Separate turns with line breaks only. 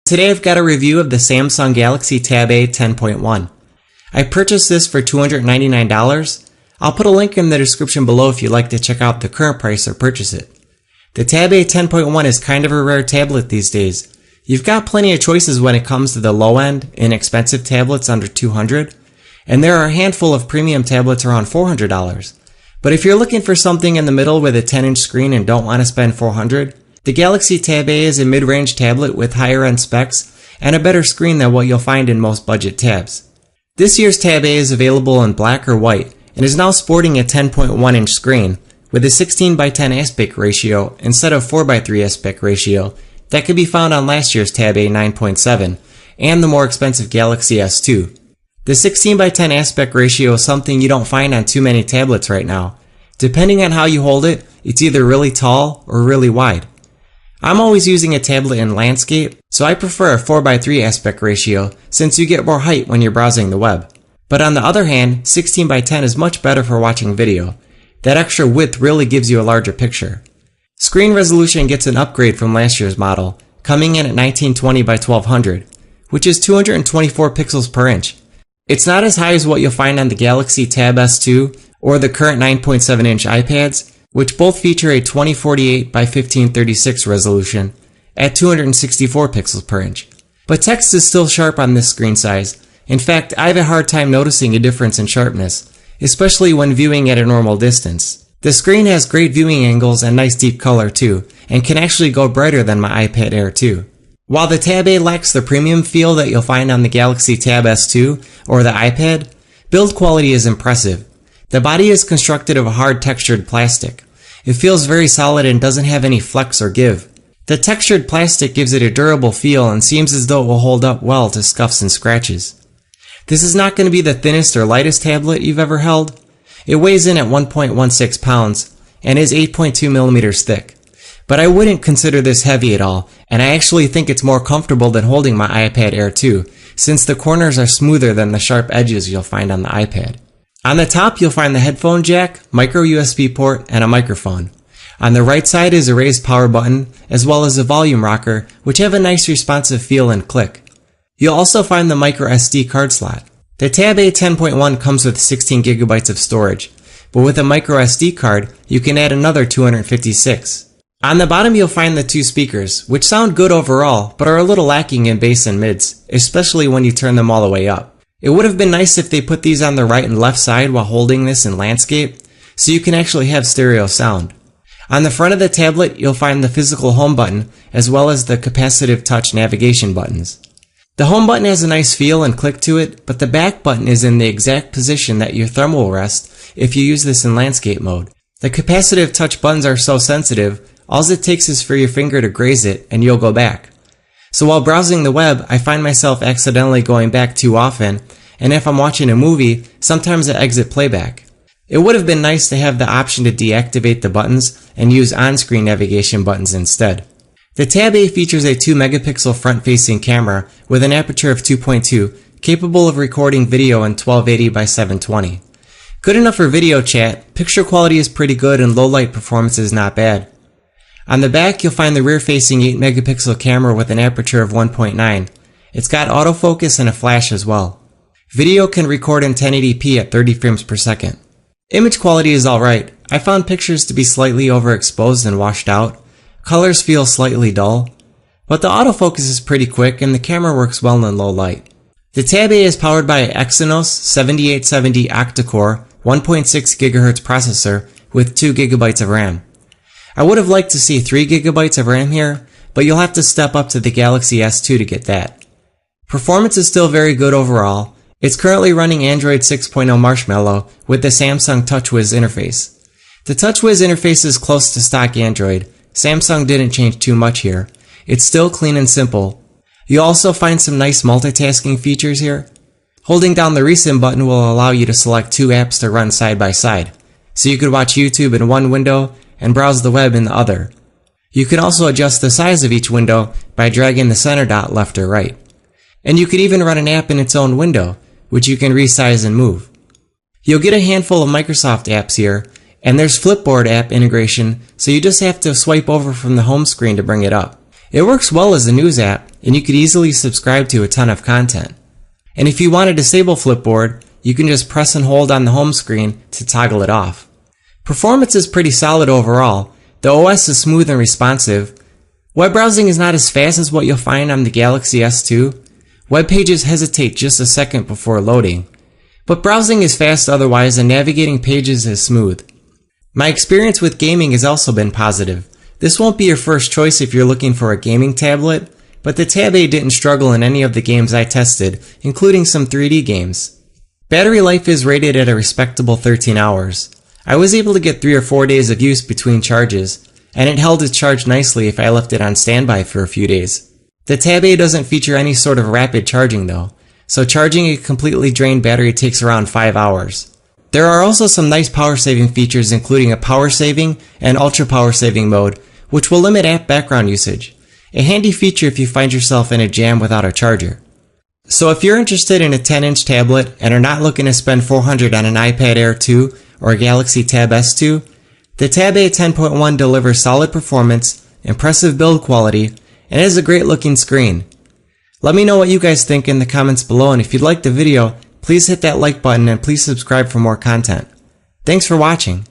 Today I've got a review of the Samsung Galaxy Tab A 10.1. I purchased this for $299. I'll put a link in the description below if you'd like to check out the current price or purchase it. The Tab A 10.1 is kind of a rare tablet these days. You've got plenty of choices when it comes to the low-end, inexpensive tablets under $200, and there are a handful of premium tablets around $400. But if you're looking for something in the middle with a 10-inch screen and don't want to spend $400, the Galaxy Tab A is a mid-range tablet with higher-end specs and a better screen than what you'll find in most budget tabs. This year's Tab A is available in black or white and is now sporting a 10.1-inch screen with a 16:10 aspect ratio instead of 4:3 aspect ratio that could be found on last year's Tab A 9.7 and the more expensive Galaxy S2. The 16:10 aspect ratio is something you don't find on too many tablets right now. Depending on how you hold it, it's either really tall or really wide. I'm always using a tablet in landscape, so I prefer a 4:3 aspect ratio since you get more height when you're browsing the web. But on the other hand, 16:10 is much better for watching video. That extra width really gives you a larger picture. Screen resolution gets an upgrade from last year's model, coming in at 1920 by 1200, which is 224 pixels per inch. It's not as high as what you'll find on the Galaxy Tab S2 or the current 9.7-inch iPads, which both feature a 2048 by 1536 resolution at 264 pixels per inch. But text is still sharp on this screen size. In fact, I have a hard time noticing a difference in sharpness, especially when viewing at a normal distance. The screen has great viewing angles and nice deep color too, and can actually go brighter than my iPad Air 2. While the Tab A lacks the premium feel that you'll find on the Galaxy Tab S2 or the iPad, build quality is impressive. The body is constructed of a hard textured plastic. It feels very solid and doesn't have any flex or give. The textured plastic gives it a durable feel and seems as though it will hold up well to scuffs and scratches. This is not going to be the thinnest or lightest tablet you've ever held. It weighs in at 1.16 pounds and is 8.2 millimeters thick. But I wouldn't consider this heavy at all, and I actually think it's more comfortable than holding my iPad Air 2, since the corners are smoother than the sharp edges you'll find on the iPad. On the top, you'll find the headphone jack, micro USB port, and a microphone. On the right side is a raised power button, as well as a volume rocker, which have a nice responsive feel and click. You'll also find the micro SD card slot. The Tab A 10.1 comes with 16 gigabytes of storage, but with a micro SD card, you can add another 256. On the bottom, you'll find the two speakers, which sound good overall, but are a little lacking in bass and mids, especially when you turn them all the way up. It would have been nice if they put these on the right and left side while holding this in landscape, so you can actually have stereo sound. On the front of the tablet, you'll find the physical home button, as well as the capacitive touch navigation buttons. The home button has a nice feel and click to it, but the back button is in the exact position that your thumb will rest if you use this in landscape mode. The capacitive touch buttons are so sensitive, all it takes is for your finger to graze it and you'll go back. So while browsing the web, I find myself accidentally going back too often, and if I'm watching a movie, sometimes I exit playback. It would have been nice to have the option to deactivate the buttons and use on-screen navigation buttons instead. The Tab A features a 2-megapixel front-facing camera with an aperture of 2.2, capable of recording video in 1280 by 720. Good enough for video chat, picture quality is pretty good and low-light performance is not bad. On the back, you'll find the rear-facing 8-megapixel camera with an aperture of 1.9. It's got autofocus and a flash as well. Video can record in 1080p at 30 frames per second. Image quality is alright. I found pictures to be slightly overexposed and washed out. Colors feel slightly dull. But the autofocus is pretty quick and the camera works well in low light. The Tab A is powered by an Exynos 7870 octa-core 1.6 GHz processor with 2 GB of RAM. I would have liked to see 3 GB of RAM here, but you'll have to step up to the Galaxy S2 to get that. Performance is still very good overall. It's currently running Android 6.0 Marshmallow with the Samsung TouchWiz interface. The TouchWiz interface is close to stock Android. Samsung didn't change too much here. It's still clean and simple. You'll also find some nice multitasking features here. Holding down the Recent button will allow you to select two apps to run side by side, so you could watch YouTube in one window and browse the web in the other. You can also adjust the size of each window by dragging the center dot left or right. And you could even run an app in its own window, which you can resize and move. You'll get a handful of Microsoft apps here, and there's Flipboard app integration, so you just have to swipe over from the home screen to bring it up. It works well as a news app, and you could easily subscribe to a ton of content. And if you want to disable Flipboard, you can just press and hold on the home screen to toggle it off. Performance is pretty solid overall. The OS is smooth and responsive. Web browsing is not as fast as what you'll find on the Galaxy S2. Web pages hesitate just a second before loading. But browsing is fast otherwise, and navigating pages is smooth. My experience with gaming has also been positive. This won't be your first choice if you're looking for a gaming tablet, but the Tab A didn't struggle in any of the games I tested, including some 3D games. Battery life is rated at a respectable 13 hours. I was able to get 3 or 4 days of use between charges, and it held its charge nicely if I left it on standby for a few days. The Tab A doesn't feature any sort of rapid charging though, so charging a completely drained battery takes around 5 hours. There are also some nice power saving features, including a power saving and ultra power saving mode, which will limit app background usage. A handy feature if you find yourself in a jam without a charger. So if you're interested in a 10-inch tablet and are not looking to spend $400 on an iPad Air 2 or a Galaxy Tab S2, the Tab A 10.1 delivers solid performance, impressive build quality, and has a great looking screen. Let me know what you guys think in the comments below, and if you liked the video, please hit that like button and please subscribe for more content. Thanks for watching.